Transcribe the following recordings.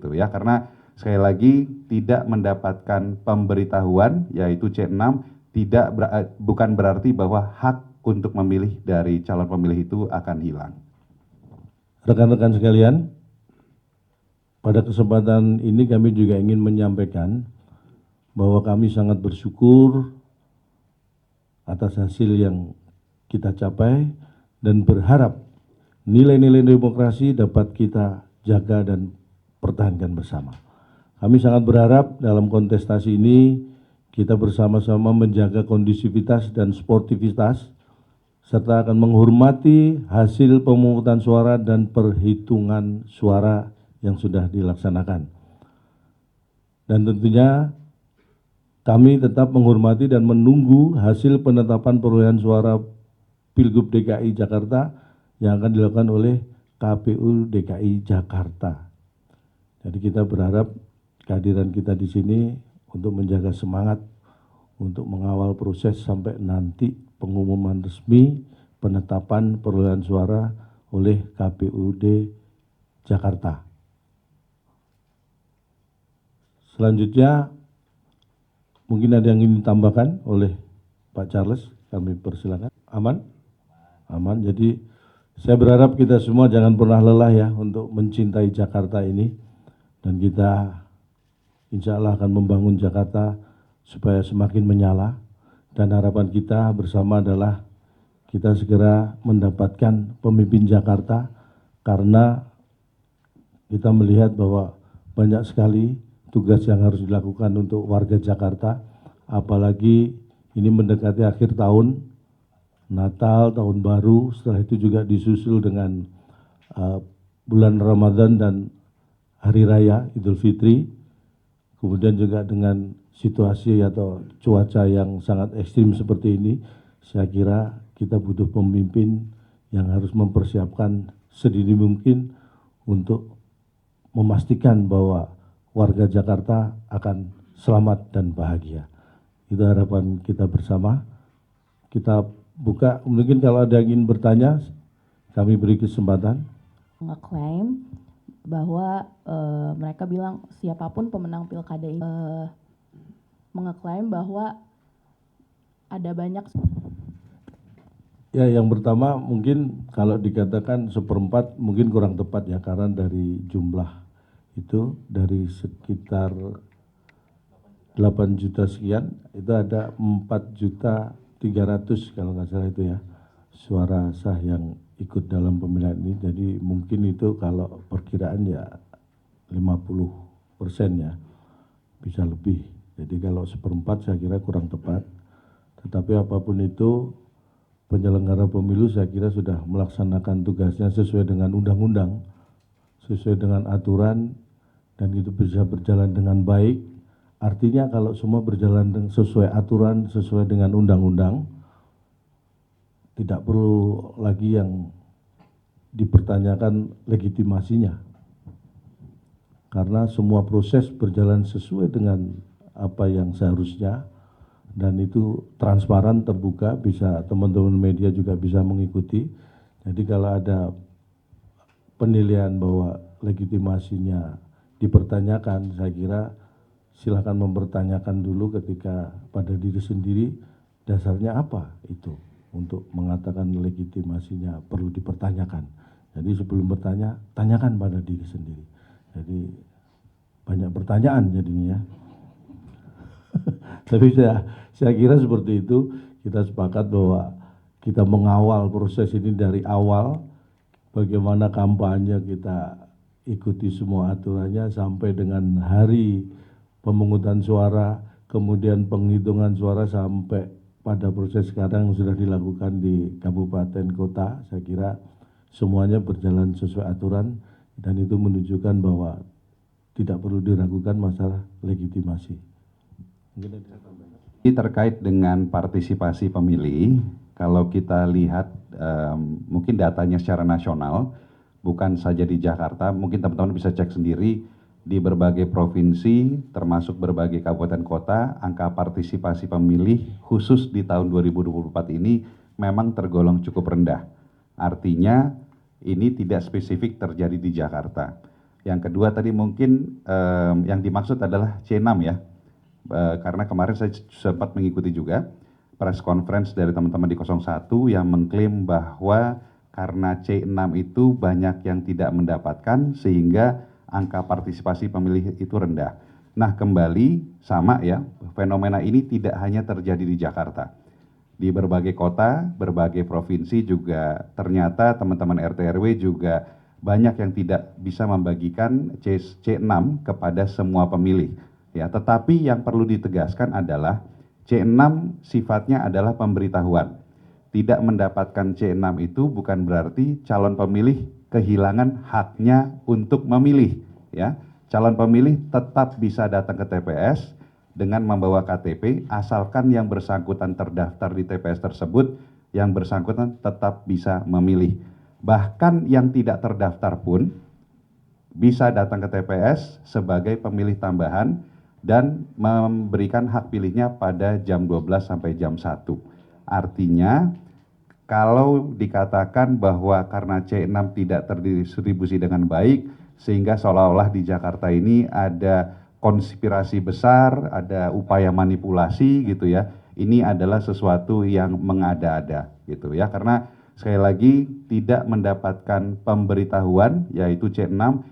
gitu ya, karena sekali lagi tidak mendapatkan pemberitahuan yaitu C6 bukan berarti bahwa hak untuk memilih dari calon pemilih itu akan hilang. Rekan-rekan sekalian, pada kesempatan ini kami juga ingin menyampaikan bahwa kami sangat bersyukur atas hasil yang kita capai dan berharap nilai-nilai demokrasi dapat kita jaga dan pertahankan bersama. Kami sangat berharap dalam kontestasi ini kita bersama-sama menjaga kondusivitas dan sportivitas serta akan menghormati hasil pemungutan suara dan perhitungan suara yang sudah dilaksanakan. Dan tentunya kami tetap menghormati dan menunggu hasil penetapan perolehan suara Pilgub DKI Jakarta yang akan dilakukan oleh KPU DKI Jakarta. Jadi kita berharap kehadiran kita di sini untuk menjaga semangat untuk mengawal proses sampai nanti pengumuman resmi penetapan perolehan suara oleh KPUD Jakarta. Selanjutnya, mungkin ada yang ingin ditambahkan oleh Pak Charles, kami persilakan. Aman? Aman, jadi saya berharap kita semua jangan pernah lelah ya untuk mencintai Jakarta ini. Dan kita insya Allah akan membangun Jakarta supaya semakin menyala. Dan harapan kita bersama adalah kita segera mendapatkan pemimpin Jakarta karena kita melihat bahwa banyak sekali tugas yang harus dilakukan untuk warga Jakarta, apalagi ini mendekati akhir tahun, Natal, Tahun Baru, setelah itu juga disusul dengan bulan Ramadan dan Hari Raya Idul Fitri, kemudian juga dengan situasi atau cuaca yang sangat ekstrim seperti ini, saya kira kita butuh pemimpin yang harus mempersiapkan sedini mungkin untuk memastikan bahwa warga Jakarta akan selamat dan bahagia. Itu harapan kita bersama. Kita buka, mungkin kalau ada yang ingin bertanya, kami beri kesempatan. Ngeklaim bahwa mereka bilang siapapun pemenang pilkada ini mengeklaim bahwa ada banyak. Ya, yang pertama mungkin kalau dikatakan seperempat mungkin kurang tepat ya, karena dari jumlah itu dari sekitar 8 juta sekian, itu ada 4.300.000 kalau nggak salah itu ya, suara sah yang ikut dalam pemilihan ini. Jadi mungkin itu kalau perkiraan ya 50% ya, bisa lebih. Jadi kalau seperempat saya kira kurang tepat. Tetapi apapun itu, penyelenggara pemilu saya kira sudah melaksanakan tugasnya sesuai dengan undang-undang, sesuai dengan aturan, dan itu bisa berjalan dengan baik. Artinya kalau semua berjalan sesuai aturan, sesuai dengan undang-undang, tidak perlu lagi yang dipertanyakan legitimasinya. Karena semua proses berjalan sesuai dengan apa yang seharusnya, dan itu transparan, terbuka, bisa teman-teman media juga bisa mengikuti. Jadi kalau ada penilaian bahwa legitimasinya dipertanyakan, saya kira silakan mempertanyakan dulu ketika pada diri sendiri dasarnya apa itu untuk mengatakan legitimasinya perlu dipertanyakan. Jadi sebelum bertanya, tanyakan pada diri sendiri. Jadi banyak pertanyaan jadinya ya. Tapi saya kira seperti itu, kita sepakat bahwa kita mengawal proses ini dari awal, bagaimana kampanye kita ikuti semua aturannya sampai dengan hari pemungutan suara, kemudian penghitungan suara sampai pada proses sekarang yang sudah dilakukan di kabupaten kota. Saya kira semuanya berjalan sesuai aturan dan itu menunjukkan bahwa tidak perlu diragukan masalah legitimasi. Terkait dengan partisipasi pemilih, kalau kita lihat mungkin datanya secara nasional, bukan saja di Jakarta, mungkin teman-teman bisa cek sendiri di berbagai provinsi, termasuk berbagai kabupaten kota, angka partisipasi pemilih khusus di tahun 2024 ini memang tergolong cukup rendah. Artinya ini tidak spesifik terjadi di Jakarta. Yang kedua tadi mungkin yang dimaksud adalah C6 ya. Karena kemarin saya sempat mengikuti juga press conference dari teman-teman di 01 yang mengklaim bahwa karena C6 itu banyak yang tidak mendapatkan sehingga angka partisipasi pemilih itu rendah. Nah, kembali sama ya, fenomena ini tidak hanya terjadi di Jakarta. Di berbagai kota, berbagai provinsi juga ternyata teman-teman RT RW juga banyak yang tidak bisa membagikan C6 kepada semua pemilih. Ya, tetapi yang perlu ditegaskan adalah C6 sifatnya adalah pemberitahuan. Tidak mendapatkan C6 itu bukan berarti calon pemilih kehilangan haknya untuk memilih. Ya, calon pemilih tetap bisa datang ke TPS dengan membawa KTP, asalkan yang bersangkutan terdaftar di TPS tersebut, yang bersangkutan tetap bisa memilih. Bahkan yang tidak terdaftar pun bisa datang ke TPS sebagai pemilih tambahan dan memberikan hak pilihnya pada jam 12 sampai jam 1. Artinya, kalau dikatakan bahwa karena C6 tidak terdistribusi dengan baik, sehingga seolah-olah di Jakarta ini ada konspirasi besar, ada upaya manipulasi gitu ya. Ini adalah sesuatu yang mengada-ada gitu ya. Karena sekali lagi tidak mendapatkan pemberitahuan yaitu C6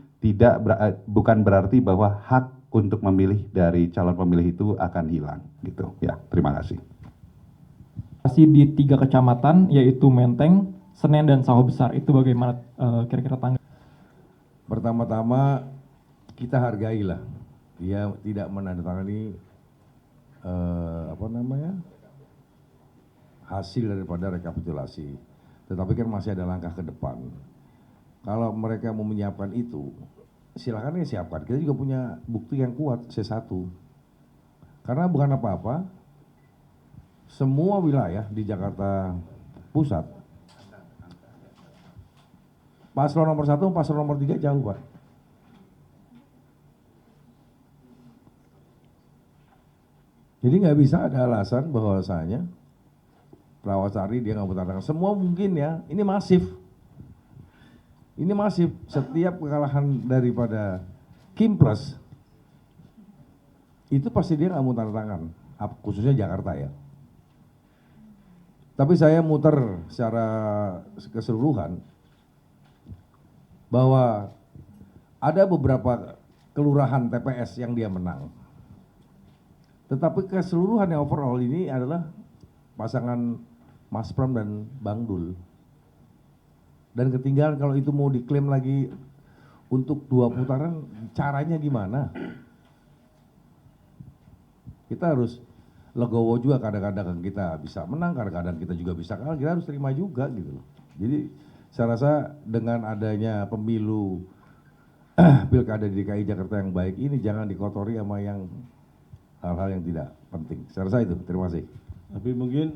bukan berarti bahwa hak untuk memilih dari calon pemilih itu akan hilang gitu ya. Terima kasih. Masih di 3 kecamatan yaitu Menteng, Senen dan Sawah Besar, itu bagaimana kira-kira tanggapan? Pertama-tama kita hargailah dia tidak menandatangani hasil daripada rekapitulasi. Tetapi kan masih ada langkah ke depan. Kalau mereka mau menyiapkan itu, silakan ya siapkan. Kita juga punya bukti yang kuat C1. Karena bukan apa-apa, semua wilayah di Jakarta Pusat, paslon nomor 1, paslon nomor 3 jauh Pak. Jadi nggak bisa ada alasan bahwasanya Prawasari dia nggak bertandang. Semua mungkin ya, ini masif. Ini masif, setiap kekalahan daripada Kimpres, itu pasti dia nggak mau tanda tangan, khususnya Jakarta ya. Tapi saya muter secara keseluruhan, bahwa ada beberapa kelurahan TPS yang dia menang. Tetapi keseluruhan yang overall ini adalah pasangan Mas Pram dan Bang Dul. Dan ketinggalan kalau itu mau diklaim lagi untuk 2 putaran, caranya gimana? Kita harus legowo juga, kadang-kadang kita bisa menang, kadang-kadang kita juga bisa kalah, kita harus terima juga gitu loh. Jadi saya rasa dengan adanya pemilu pilkada di DKI Jakarta yang baik ini jangan dikotori sama yang hal-hal yang tidak penting. Saya rasa itu, terima kasih. Tapi mungkin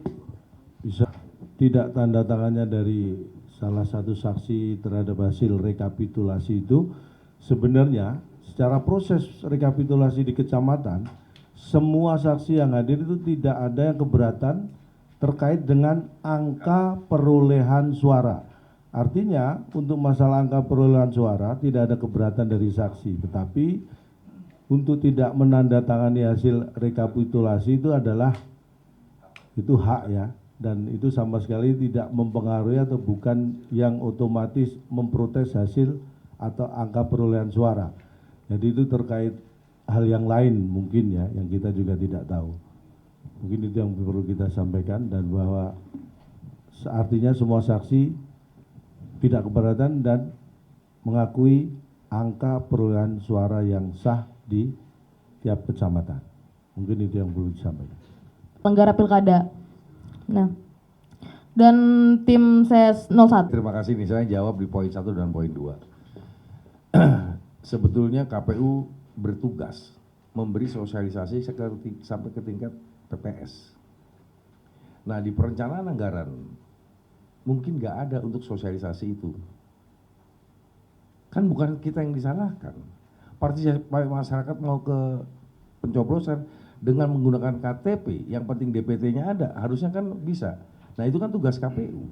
bisa tidak tanda tangannya dari salah satu saksi terhadap hasil rekapitulasi itu, sebenarnya secara proses rekapitulasi di kecamatan, semua saksi yang hadir itu tidak ada yang keberatan terkait dengan angka perolehan suara. Artinya untuk masalah angka perolehan suara tidak ada keberatan dari saksi, tetapi untuk tidak menandatangani hasil rekapitulasi itu adalah itu hak ya, dan itu sama sekali tidak mempengaruhi atau bukan yang otomatis memprotes hasil atau angka perolehan suara. Jadi itu terkait hal yang lain mungkin ya, yang kita juga tidak tahu. Mungkin itu yang perlu kita sampaikan, dan bahwa artinya semua saksi tidak keberatan dan mengakui angka perolehan suara yang sah di tiap kecamatan. Mungkin itu yang perlu disampaikan. Penyelenggara pilkada. Nah, dan tim SES 01. Terima kasih nih, saya jawab di poin 1 dan poin 2. Sebetulnya KPU bertugas memberi sosialisasi sampai ke tingkat TPS. Nah, di perencanaan anggaran mungkin nggak ada untuk sosialisasi itu. Kan bukan kita yang disalahkan. Partisipasi masyarakat mau ke pencoblosan dengan menggunakan KTP, yang penting DPT-nya ada, harusnya kan bisa. Nah, itu kan tugas KPU.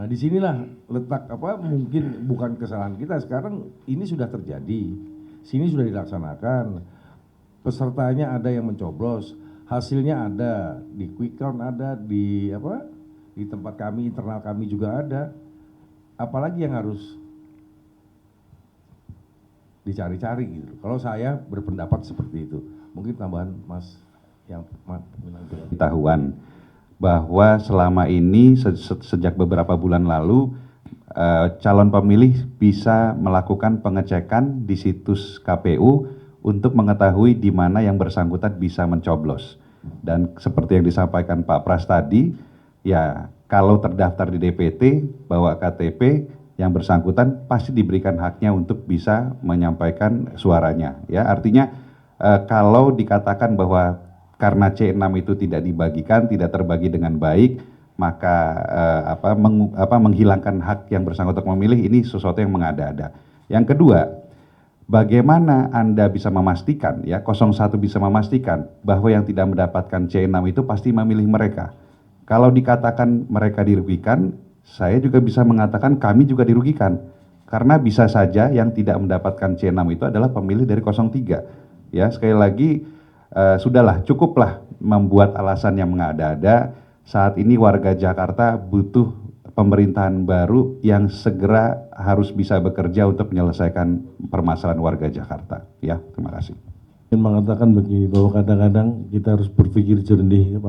Nah, disinilah letak mungkin bukan kesalahan kita. Sekarang ini sudah terjadi, sini sudah dilaksanakan, pesertanya ada yang mencoblos, hasilnya ada di quick count, ada di di tempat kami, internal kami juga ada. Apalagi yang harus dicari-cari gitu. Kalau saya berpendapat seperti itu. Mungkin tambahan Mas yang Pengetahuan bahwa selama ini sejak beberapa bulan lalu calon pemilih bisa melakukan pengecekan di situs KPU untuk mengetahui di mana yang bersangkutan bisa mencoblos. Dan seperti yang disampaikan Pak Pras tadi, ya kalau terdaftar di DPT bawa KTP, yang bersangkutan pasti diberikan haknya untuk bisa menyampaikan suaranya. Ya, artinya kalau dikatakan bahwa karena C6 itu tidak dibagikan, tidak terbagi dengan baik, maka menghilangkan hak yang bersangkutan memilih, ini sesuatu yang mengada-ada. Yang kedua, bagaimana Anda bisa memastikan, ya 01 bisa memastikan bahwa yang tidak mendapatkan C6 itu pasti memilih mereka. Kalau dikatakan mereka dirugikan, saya juga bisa mengatakan kami juga dirugikan. Karena bisa saja yang tidak mendapatkan C6 itu adalah pemilih dari 03. Ya, sekali lagi sudahlah, cukuplah membuat alasan yang mengada-ada. Saat ini warga Jakarta butuh pemerintahan baru yang segera harus bisa bekerja untuk menyelesaikan permasalahan warga Jakarta. Ya, terima kasih. Ingin mengatakan begini, bahwa kadang-kadang kita harus berpikir jernih,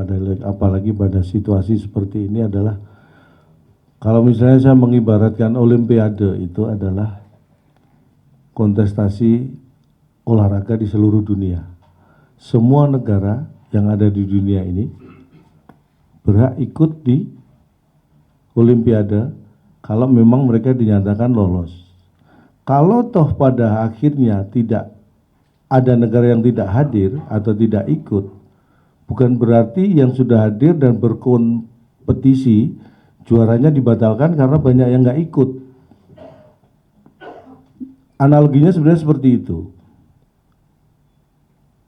apalagi pada situasi seperti ini adalah, kalau misalnya saya mengibaratkan Olimpiade itu adalah kontestasi olahraga di seluruh dunia. Semua negara yang ada di dunia ini berhak ikut di Olimpiade kalau memang mereka dinyatakan lolos. Kalau toh pada akhirnya tidak ada negara yang tidak hadir atau tidak ikut, bukan berarti yang sudah hadir dan berkompetisi juaranya dibatalkan karena banyak yang nggak ikut. Analoginya sebenarnya seperti itu.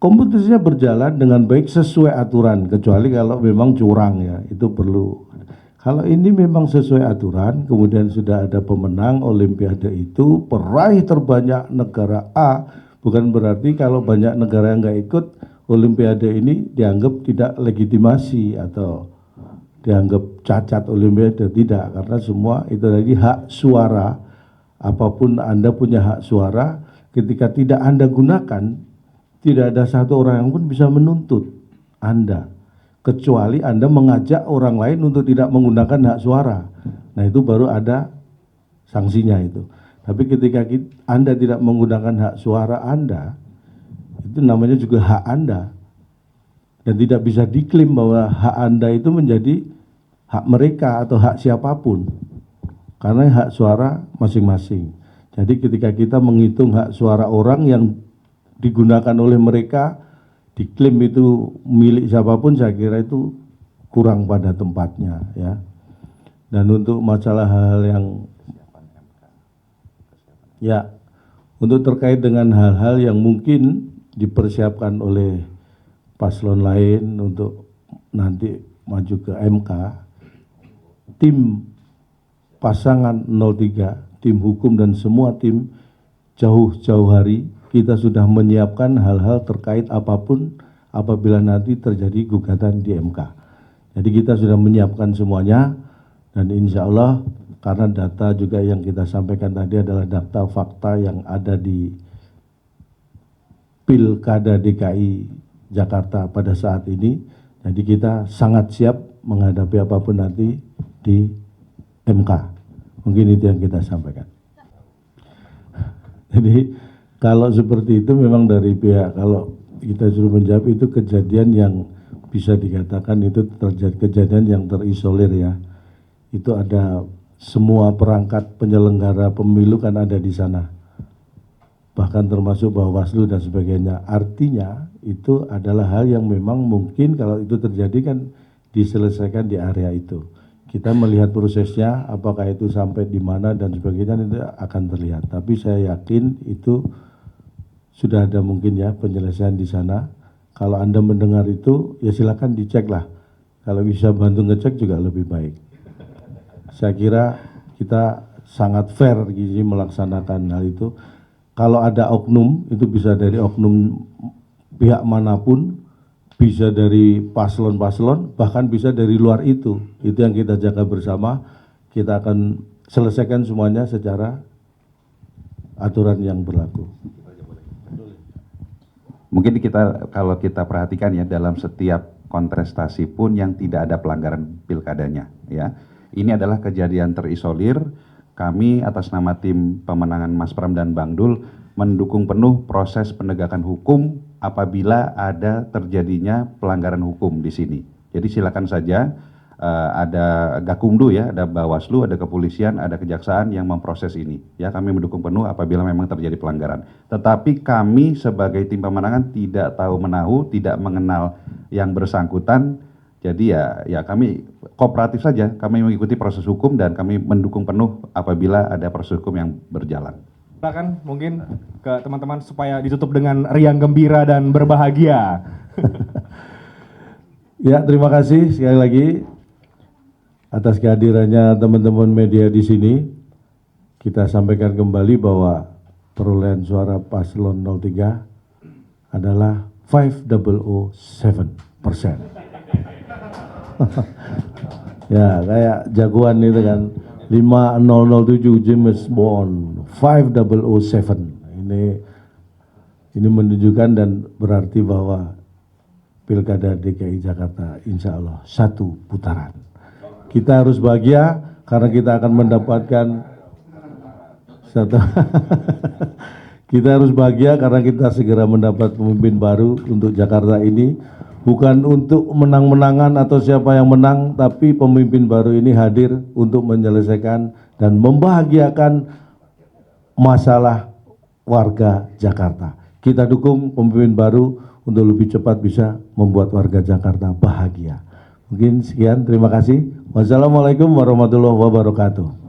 Kompetisinya berjalan dengan baik sesuai aturan, kecuali kalau memang curang, ya itu perlu. Kalau ini memang sesuai aturan, kemudian sudah ada pemenang Olimpiade itu, peraih terbanyak negara A, bukan berarti kalau banyak negara yang nggak ikut Olimpiade ini dianggap tidak legitimasi atau dianggap cacat Olimpiade. Tidak, karena semua itu tadi hak suara. Apapun Anda punya hak suara, ketika tidak Anda gunakan, tidak ada satu orang yang pun bisa menuntut Anda, kecuali Anda mengajak orang lain untuk tidak menggunakan hak suara. Nah, itu baru ada sanksinya itu. Tapi ketika Anda tidak menggunakan hak suara Anda, itu namanya juga hak Anda. Dan tidak bisa diklaim bahwa hak Anda itu menjadi hak mereka atau hak siapapun. Karena hak suara masing-masing. Jadi ketika kita menghitung hak suara orang yang digunakan oleh mereka, diklaim itu milik siapapun, saya kira itu kurang pada tempatnya, ya. Dan untuk masalah hal yang untuk terkait dengan hal-hal yang mungkin dipersiapkan oleh paslon lain untuk nanti maju ke MK, tim pasangan 03, tim hukum dan semua tim jauh-jauh hari kita sudah menyiapkan hal-hal terkait apapun apabila nanti terjadi gugatan di MK. Jadi kita sudah menyiapkan semuanya, dan insya Allah karena data juga yang kita sampaikan tadi adalah data fakta yang ada di Pilkada DKI Jakarta pada saat ini. Jadi kita sangat siap menghadapi apapun nanti di MK. Mungkin itu yang kita sampaikan. Jadi kalau seperti itu memang dari pihak, kalau kita suruh menjawab itu kejadian yang bisa dikatakan itu terjadi kejadian yang terisolir, ya. Itu ada semua perangkat penyelenggara pemilu kan ada di sana. Bahkan termasuk Bawaslu dan sebagainya. Artinya itu adalah hal yang memang mungkin kalau itu terjadi kan diselesaikan di area itu. Kita melihat prosesnya, apakah itu sampai di mana dan sebagainya itu akan terlihat. Tapi saya yakin itu sudah ada mungkin ya penyelesaian di sana. Kalau Anda mendengar itu, ya silakan dicek lah. Kalau bisa bantu ngecek juga lebih baik. saya kira kita sangat fair gini melaksanakan hal itu. Kalau ada oknum, itu bisa dari oknum pihak manapun, bisa dari paslon-paslon, bahkan bisa dari luar itu. Itu yang kita jaga bersama. Kita akan selesaikan semuanya secara aturan yang berlaku. Mungkin kita kalau kita perhatikan ya dalam setiap kontestasi pun yang tidak ada pelanggaran pilkadanya ya. Ini adalah kejadian terisolir. Kami atas nama tim pemenangan Mas Pram dan Bang Dul mendukung penuh proses penegakan hukum apabila ada terjadinya pelanggaran hukum di sini. Jadi silakan saja ada Gakumdu ya, ada Bawaslu, ada kepolisian, ada kejaksaan yang memproses ini. Ya, kami mendukung penuh apabila memang terjadi pelanggaran. Tetapi kami sebagai tim pemenangan tidak tahu menahu, tidak mengenal yang bersangkutan. Jadi ya kami kooperatif saja, kami mengikuti proses hukum dan kami mendukung penuh apabila ada proses hukum yang berjalan. Silakan mungkin ke teman-teman supaya ditutup dengan riang gembira dan berbahagia. Ya, terima kasih sekali lagi atas kehadirannya teman-teman media di sini. Kita sampaikan kembali bahwa perolehan suara paslon 03 adalah 5007%. Ya, kayak jagoan itu kan 5007 James Bond 5007. Ini menunjukkan dan berarti bahwa Pilkada DKI Jakarta insya Allah satu putaran. Kita harus bahagia karena kita akan mendapatkan satu. Kita harus bahagia karena kita segera mendapat pemimpin baru untuk Jakarta ini. Bukan untuk menang-menangan atau siapa yang menang, tapi pemimpin baru ini hadir untuk menyelesaikan dan membahagiakan masalah warga Jakarta. Kita dukung pemimpin baru untuk lebih cepat bisa membuat warga Jakarta bahagia. Mungkin sekian, terima kasih. Wassalamualaikum warahmatullahi wabarakatuh.